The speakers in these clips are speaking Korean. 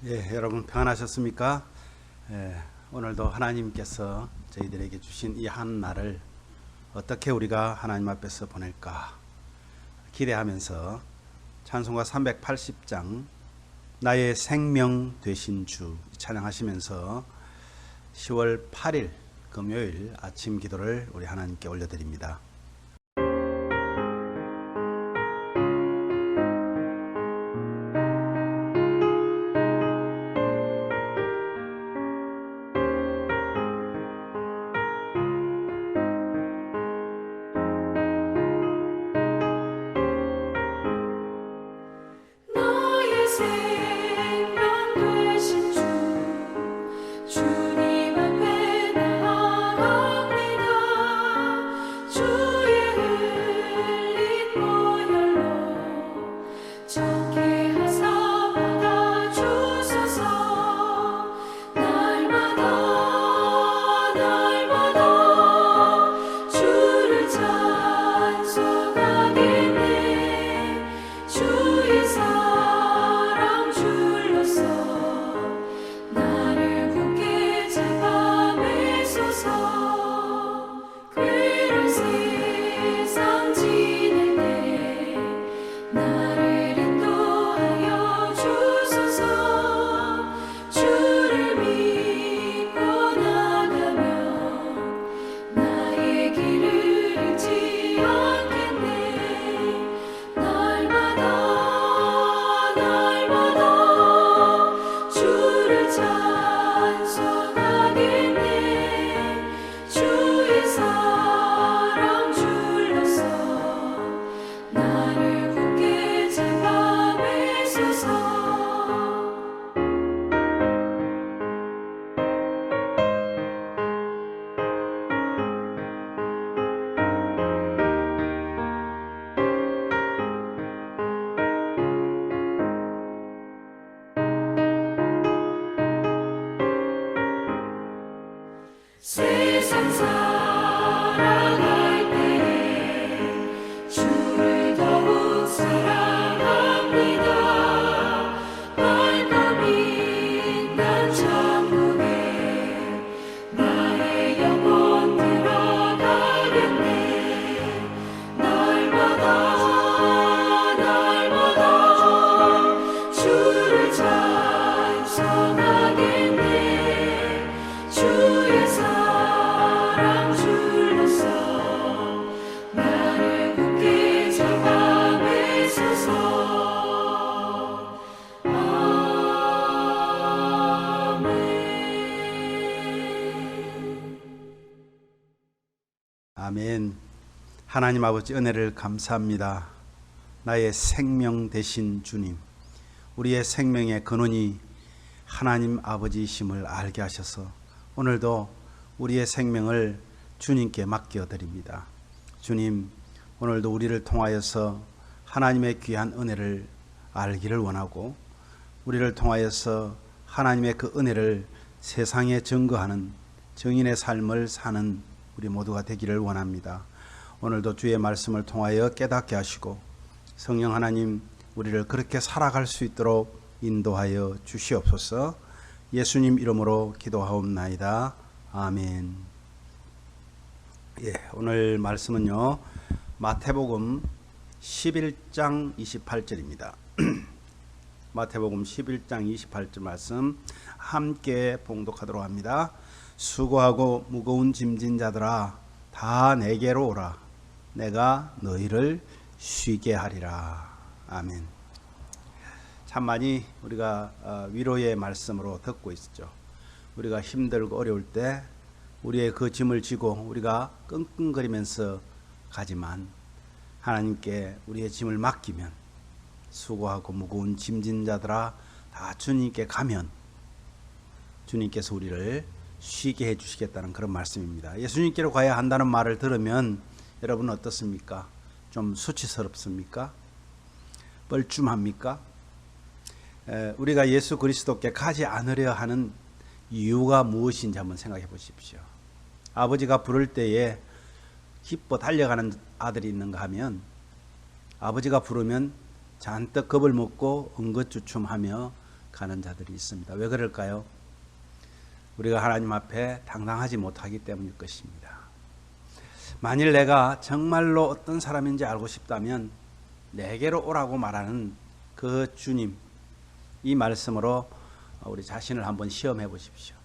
여러분 평안하셨습니까? 오늘도 하나님께서 저희들에게 주신 이 한 날을 어떻게 우리가 하나님 앞에서 보낼까 기대하면서 찬송가 380장 나의 생명 되신 주 찬양하시면서 10월 8일 금요일 아침 기도를 우리 하나님께 올려드립니다. 세상 살아갈 때에 주를 더욱 사랑합니다. 밝고 빛난 천국에 나의 영혼 들어가겠네. 날마다 주를 찬송하겠네. 주의 사랑 줄로서 나를 굳게 잡아 매소서. 아멘. 하나님 아버지 은혜를 감사합니다. 나의 생명 되신 주님, 우리의 생명의 근원이 하나님 아버지이심을 알게 하셔서 오늘도 우리의 생명을 주님께 맡겨드립니다. 주님, 오늘도 우리를 통하여서 하나님의 귀한 은혜를 알기를 원하고 우리를 통하여서 하나님의 그 은혜를 세상에 증거하는 증인의 삶을 사는 우리 모두가 되기를 원합니다. 오늘도 주의 말씀을 통하여 깨닫게 하시고 성령 하나님, 우리를 그렇게 살아갈 수 있도록 인도하여 주시옵소서. 예수님 이름으로 기도하옵나이다. 아멘. 오늘 말씀은요, 마태복음 11장 28절입니다. 마태복음 11장 28절 말씀 함께 봉독하도록 합니다. 수고하고 무거운 짐진 자들아, 다 내게로 오라. 내가 너희를 쉬게 하리라. 아멘. 참 많이 우리가 위로의 말씀으로 듣고 있죠. 우리가 힘들고 어려울 때 우리의 그 짐을 지고 우리가 끙끙거리면서 가지만 하나님께 우리의 짐을 맡기면, 수고하고 무거운 짐진 자들아 다 주님께 가면 주님께서 우리를 쉬게 해주시겠다는 그런 말씀입니다. 예수님께로 가야 한다는 말을 들으면 여러분 어떻습니까? 좀 수치스럽습니까? 뻘쭘합니까? 우리가 예수 그리스도께 가지 않으려 하는 이유가 무엇인지 한번 생각해 보십시오. 아버지가 부를 때에 기뻐 달려가는 아들이 있는가 하면, 아버지가 부르면 잔뜩 겁을 먹고 엉거주춤하며 가는 자들이 있습니다. 왜 그럴까요? 우리가 하나님 앞에 당당하지 못하기 때문일 것입니다. 만일 내가 정말로 어떤 사람인지 알고 싶다면 내게로 오라고 말하는 그 주님, 이 말씀으로 우리 자신을 한번 시험해 보십시오.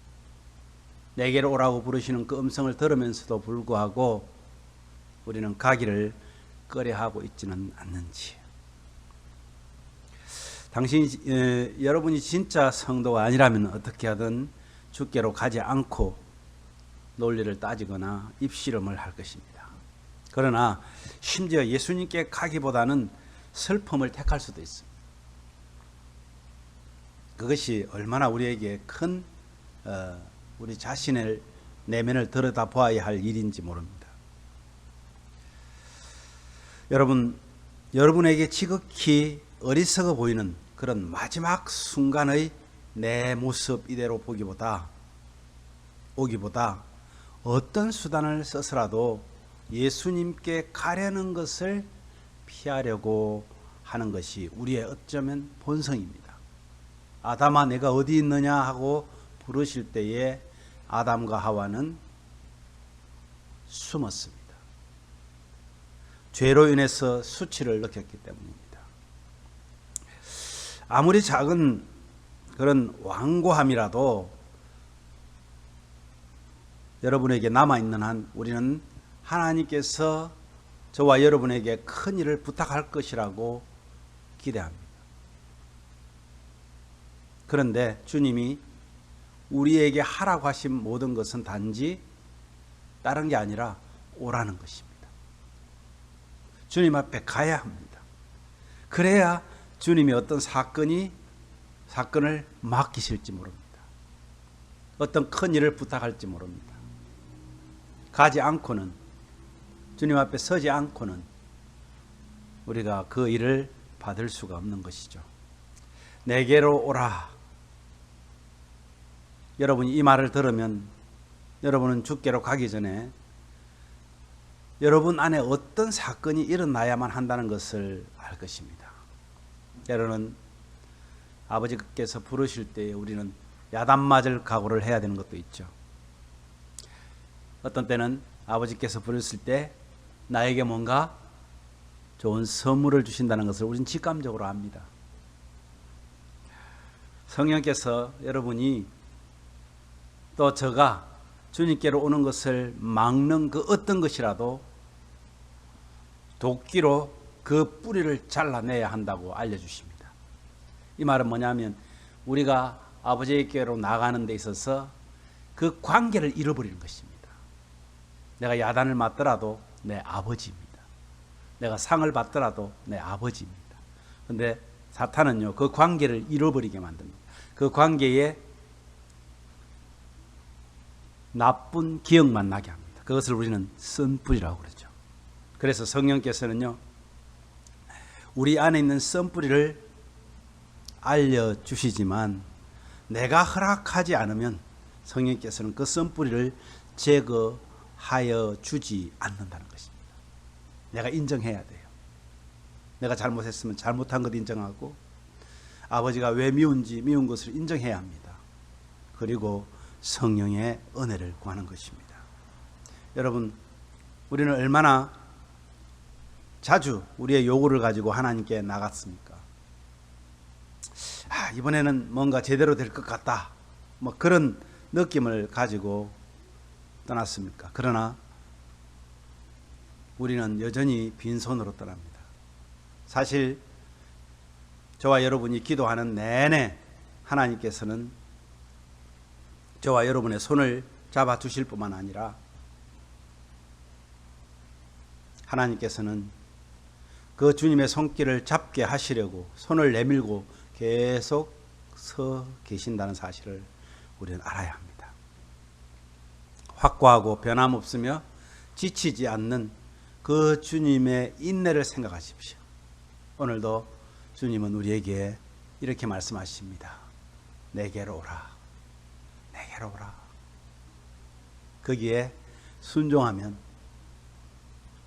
내게로 오라고 부르시는 그 음성을 들으면서도 불구하고 우리는 가기를 꺼려하고 있지는 않는지. 여러분이 진짜 성도가 아니라면 어떻게 하든 주께로 가지 않고 논리를 따지거나 입씨름을 할 것입니다. 그러나 심지어 예수님께 가기보다는 슬픔을 택할 수도 있습니다. 그것이 얼마나 우리에게 큰 우리 자신의 내면을 들여다보아야 할 일인지 모릅니다. 여러분에게 지극히 어리석어 보이는 그런 마지막 순간의 내 모습 이대로 오기보다 어떤 수단을 써서라도 예수님께 가려는 것을 피하려고 하는 것이 우리의 어쩌면 본성입니다. 아담아 내가 어디 있느냐 하고 부르실 때에 아담과 하와는 숨었습니다. 죄로 인해서 수치를 느꼈기 때문입니다. 아무리 작은 그런 완고함이라도 여러분에게 남아있는 한 우리는 하나님께서 저와 여러분에게 큰 일을 부탁할 것이라고 기대합니다. 그런데 주님이 우리에게 하라고 하신 모든 것은 단지 다른 게 아니라 오라는 것입니다. 주님 앞에 가야 합니다. 그래야 주님이 어떤 사건을 맡기실지 모릅니다. 어떤 큰 일을 부탁할지 모릅니다. 가지 않고는, 주님 앞에 서지 않고는 우리가 그 일을 받을 수가 없는 것이죠. 내게로 오라. 여러분이 이 말을 들으면 여러분은 주께로 가기 전에 여러분 안에 어떤 사건이 일어나야만 한다는 것을 알 것입니다. 여러분은 아버지께서 부르실 때 우리는 야단 맞을 각오를 해야 되는 것도 있죠. 어떤 때는 아버지께서 부르실 때 나에게 뭔가 좋은 선물을 주신다는 것을 우리는 직감적으로 압니다. 성령께서 여러분이 또 저가 주님께로 오는 것을 막는 그 어떤 것이라도 도끼로 그 뿌리를 잘라내야 한다고 알려주십니다. 이 말은 뭐냐면 우리가 아버지께로 나가는 데 있어서 그 관계를 잃어버리는 것입니다. 내가 야단을 맞더라도 내 아버지입니다. 내가 상을 받더라도 내 아버지입니다. 그런데 사탄은요, 그 관계를 잃어버리게 만듭니다. 그 관계에 나쁜 기억만 나게 합니다. 그것을 우리는 쓴뿌리라고 그러죠. 그래서 성령께서는요, 우리 안에 있는 쓴뿌리를 알려주시지만 내가 허락하지 않으면 성령께서는 그 쓴뿌리를 제거하여 주지 않는다는 것입니다. 내가 인정해야 돼요. 내가 잘못했으면 잘못한 것 인정하고 아버지가 왜 미운지 미운 것을 인정해야 합니다. 그리고 성령의 은혜를 구하는 것입니다. 여러분, 우리는 얼마나 자주 우리의 요구를 가지고 하나님께 나갔습니까? 이번에는 뭔가 제대로 될 것 같다, 뭐 그런 느낌을 가지고 떠났습니까? 그러나 우리는 여전히 빈손으로 떠납니다. 사실 저와 여러분이 기도하는 내내 하나님께서는 저와 여러분의 손을 잡아주실 뿐만 아니라 하나님께서는 그 주님의 손길을 잡게 하시려고 손을 내밀고 계속 서 계신다는 사실을 우리는 알아야 합니다. 확고하고 변함없으며 지치지 않는 그 주님의 인내를 생각하십시오. 오늘도 주님은 우리에게 이렇게 말씀하십니다. 내게로 오라. 내게로 오라. 거기에 순종하면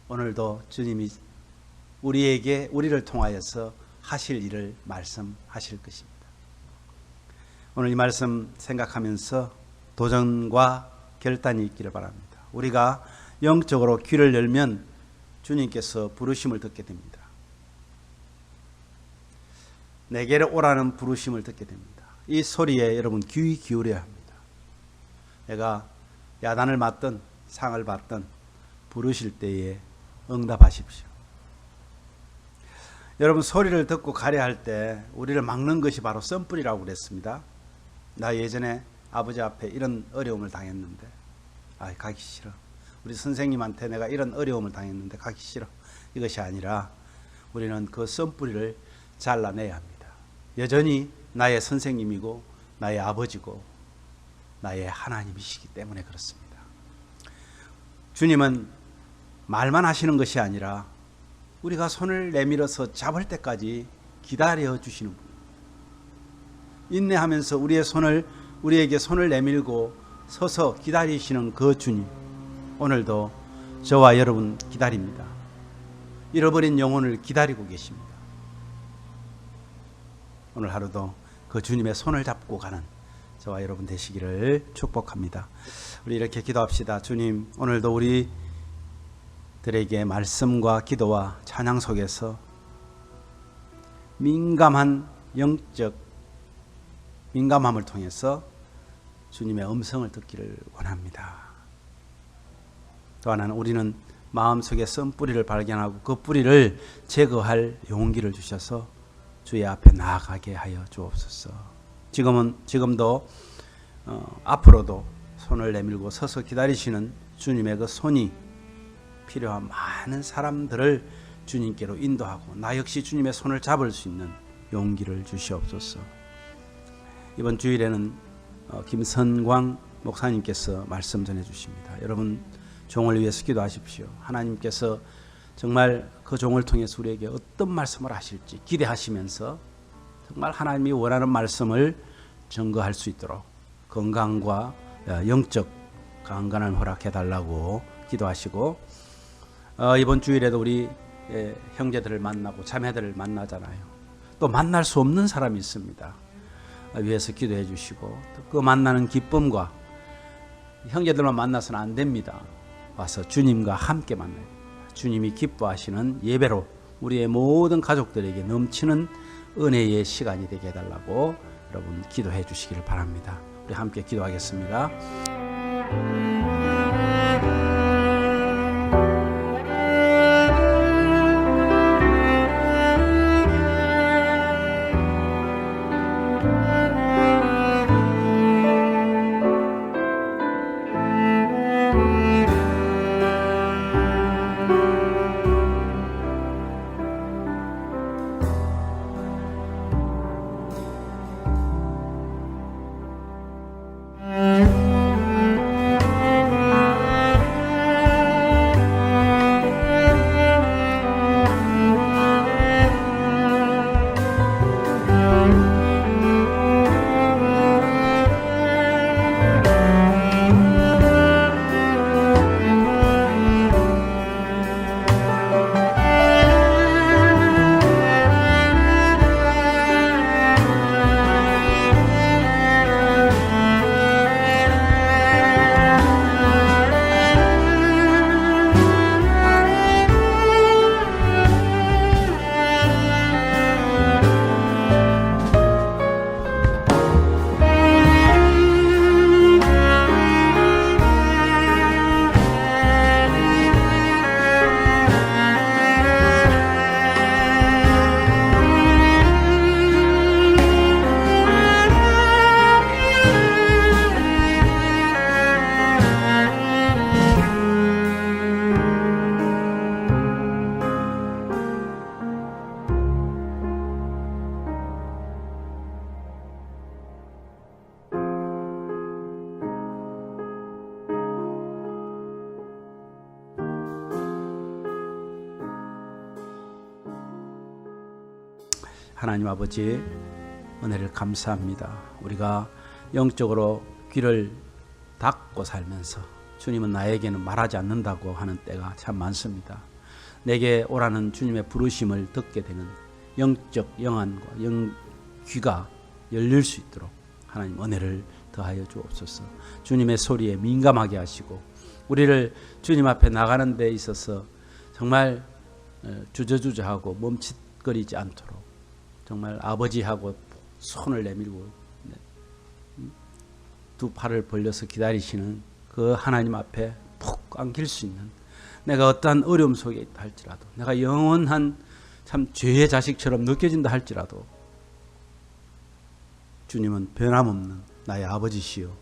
오늘도 주님이 우리를 통하여서 하실 일을 말씀하실 것입니다. 오늘 이 말씀 생각하면서 도전과 결단이 있기를 바랍니다. 우리가 영적으로 귀를 열면 주님께서 부르심을 듣게 됩니다. 내게로 오라는 부르심을 듣게 됩니다. 이 소리에 여러분 귀 기울여야 합니다. 내가 야단을 맞든 상을 받든 부르실 때에 응답하십시오. 여러분, 소리를 듣고 가려 할 때 우리를 막는 것이 바로 썬불이라고 그랬습니다. 나 예전에 아버지 앞에 이런 어려움을 당했는데 가기 싫어. 우리 선생님한테 내가 이런 어려움을 당했는데 가기 싫어. 이것이 아니라 우리는 그 썬뿌리를 잘라내야 합니다. 여전히 나의 선생님이고 나의 아버지고 나의 하나님이시기 때문에 그렇습니다. 주님은 말만 하시는 것이 아니라 우리가 손을 내밀어서 잡을 때까지 기다려 주시는 분. 인내하면서 우리에게 손을 내밀고 서서 기다리시는 그 주님, 오늘도 저와 여러분 기다립니다. 잃어버린 영혼을 기다리고 계십니다. 오늘 하루도 그 주님의 손을 잡고 가는 저와 여러분 되시기를 축복합니다. 우리 이렇게 기도합시다. 주님, 오늘도 우리들에게 말씀과 기도와 찬양 속에서 민감한 영적 민감함을 통해서 주님의 음성을 듣기를 원합니다. 또 하나는 우리는 마음속에 썬 뿌리를 발견하고 그 뿌리를 제거할 용기를 주셔서 주의 앞에 나아가게 하여 주옵소서. 지금도 앞으로도 손을 내밀고 서서 기다리시는 주님의 그 손이 필요한 많은 사람들을 주님께로 인도하고 나 역시 주님의 손을 잡을 수 있는 용기를 주시옵소서. 이번 주일에는 김선광 목사님께서 말씀 전해 주십니다. 여러분 종을 위해서 기도하십시오. 하나님께서 정말 그 종을 통해서 우리에게 어떤 말씀을 하실지 기대하시면서 정말 하나님이 원하는 말씀을 증거할 수 있도록 건강과 영적 강건함을 허락해 달라고 기도하시고, 이번 주일에도 우리 형제들을 만나고 자매들을 만나잖아요. 또 만날 수 없는 사람이 있습니다. 위해서 기도해 주시고, 그 만나는 기쁨과 형제들만 만나서는 안 됩니다. 와서 주님과 함께 만나요. 주님이 기뻐하시는 예배로 우리의 모든 가족들에게 넘치는 은혜의 시간이 되게 해달라고 여러분 기도해 주시기를 바랍니다. 우리 함께 기도하겠습니다. 하나님 아버지, 은혜를 감사합니다. 우리가 영적으로 귀를 닫고 살면서 주님은 나에게는 말하지 않는다고 하는 때가 참 많습니다. 내게 오라는 주님의 부르심을 듣게 되는 영적 영안과 귀가 열릴 수 있도록 하나님 은혜를 더하여 주옵소서. 주님의 소리에 민감하게 하시고 우리를 주님 앞에 나가는 데 있어서 정말 주저주저하고 멈칫거리지 않도록 정말 아버지하고 손을 내밀고 두 팔을 벌려서 기다리시는 그 하나님 앞에 푹 안길 수 있는, 내가 어떠한 어려움 속에 있다 할지라도, 내가 영원한 참 죄의 자식처럼 느껴진다 할지라도 주님은 변함없는 나의 아버지시요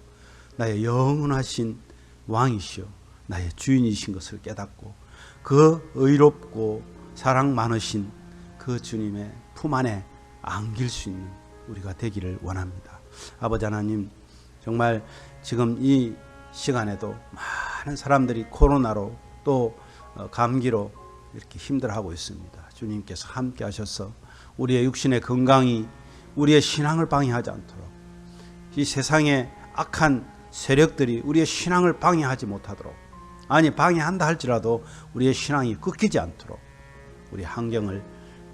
나의 영원하신 왕이시요 나의 주인이신 것을 깨닫고 그 의롭고 사랑 많으신 그 주님의 품 안에 안길 수 있는 우리가 되기를 원합니다. 아버지 하나님, 정말 지금 이 시간에도 많은 사람들이 코로나로 또 감기로 이렇게 힘들어하고 있습니다. 주님께서 함께 하셔서 우리의 육신의 건강이 우리의 신앙을 방해하지 않도록, 이 세상의 악한 세력들이 우리의 신앙을 방해하지 못하도록, 아니 방해한다 할지라도 우리의 신앙이 꺾이지 않도록 우리 환경을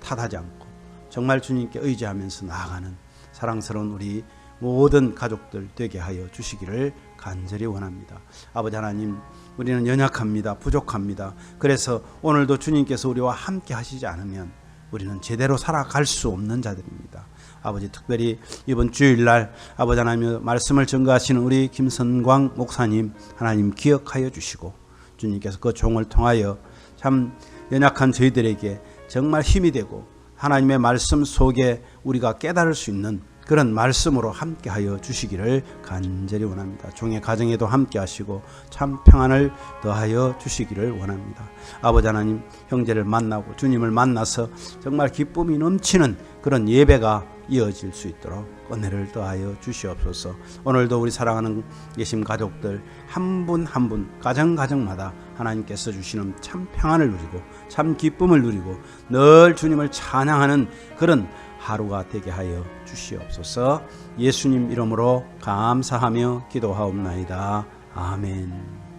탓하지 않고 정말 주님께 의지하면서 나아가는 사랑스러운 우리 모든 가족들 되게 하여 주시기를 간절히 원합니다. 아버지 하나님, 우리는 연약합니다. 부족합니다. 그래서 오늘도 주님께서 우리와 함께 하시지 않으면 우리는 제대로 살아갈 수 없는 자들입니다. 아버지, 특별히 이번 주일날 아버지 하나님 말씀을 전가하시는 우리 김선광 목사님 하나님 기억하여 주시고, 주님께서 그 종을 통하여 참 연약한 저희들에게 정말 힘이 되고 하나님의 말씀 속에 우리가 깨달을 수 있는 그런 말씀으로 함께하여 주시기를 간절히 원합니다. 종의 가정에도 함께하시고 참 평안을 더하여 주시기를 원합니다. 아버지 하나님, 형제를 만나고 주님을 만나서 정말 기쁨이 넘치는 그런 예배가 이어질 수 있도록 은혜를 더하여 주시옵소서. 오늘도 우리 사랑하는 예심 가족들 한 분 한 분 가정가정마다 하나님께서 주시는 참 평안을 누리고 참 기쁨을 누리고 늘 주님을 찬양하는 그런 하루가 되게 하여 주시옵소서. 예수님 이름으로 감사하며 기도하옵나이다. 아멘.